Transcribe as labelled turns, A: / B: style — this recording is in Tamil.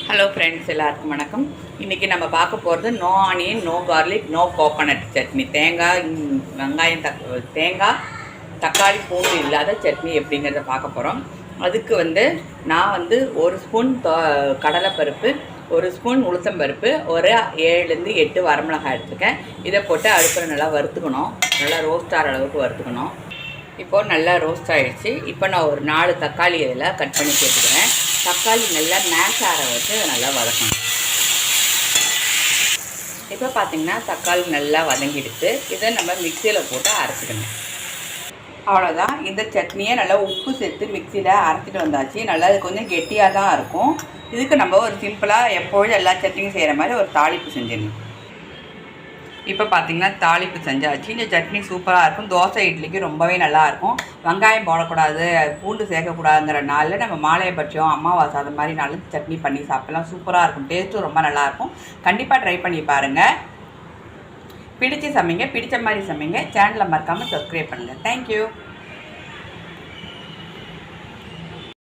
A: ஹலோ ஃப்ரெண்ட்ஸ், எல்லாருக்கும் வணக்கம். இன்றைக்கி நம்ம பார்க்க போகிறது no onion, no garlic, no coconut chutney. வெங்காயம், தேங்காய், தக்காளி, பூண்டு இல்லாத சட்னி எப்படிங்கிறத பார்க்க போகிறோம். அதுக்கு நான் ஒரு ஸ்பூன் கடலைப்பருப்பு, ஒரு ஸ்பூன் உளுத்தம்பருப்பு, ஒரு 7லேருந்து 8 வரமிளகாய் எடுத்துருக்கேன். இதை போட்டு அடுப்பில் நல்லா வறுத்துக்கணும். நல்லா ரோஸ்ட் ஆகிற அளவுக்கு வறுத்துக்கணும். இப்போது நல்லா ரோஸ்ட் ஆகிடுச்சு. இப்போ நான் ஒரு 4 தக்காளி இதில் கட் பண்ணி சேர்த்துக்கிறேன். தக்காளி நல்லா மேஷ் ஆகிற வச்சு அதை நல்லா வதக்கணும். இப்போ பார்த்திங்கன்னா தக்காளி நல்லா வதங்கிடுச்சு. இதை நம்ம மிக்சியில் போட்டு அரைச்சிக்கணும். அவ்வளோதான். இந்த சட்னியை நல்லா உப்பு சேர்த்து மிக்சியில் அரைச்சிட்டு வந்தாச்சு. நல்லா இது கொஞ்சம் கெட்டியாக தான் இருக்கும். இதுக்கு நம்ம ஒரு சிம்பிளாக எப்பொழுதும் எல்லா சட்னியும் செய்கிற மாதிரி ஒரு தாளிப்பு செஞ்சிடணும். இப்போ பார்த்திங்கன்னா தாளிப்பு செஞ்சாச்சு. இந்த சட்னி சூப்பராக இருக்கும். தோசை இட்லிக்கு ரொம்பவே நல்லாயிருக்கும். வெங்காயம் போடக்கூடாது, பூண்டு சேர்க்கக்கூடாதுங்கிற நாளில் நம்ம மாலையபட்சம், அமாவாசை அது மாதிரி நாளில் சட்னி பண்ணி சாப்பிட்லாம். சூப்பராக இருக்கும். டேஸ்ட்டும் ரொம்ப நல்லாயிருக்கும். கண்டிப்பாக ட்ரை பண்ணி பாருங்கள். பிடிச்ச மாதிரி சமைங்க. சேனலை மறக்காமல் சப்ஸ்கிரைப் பண்ணுங்கள். தேங்க்யூ.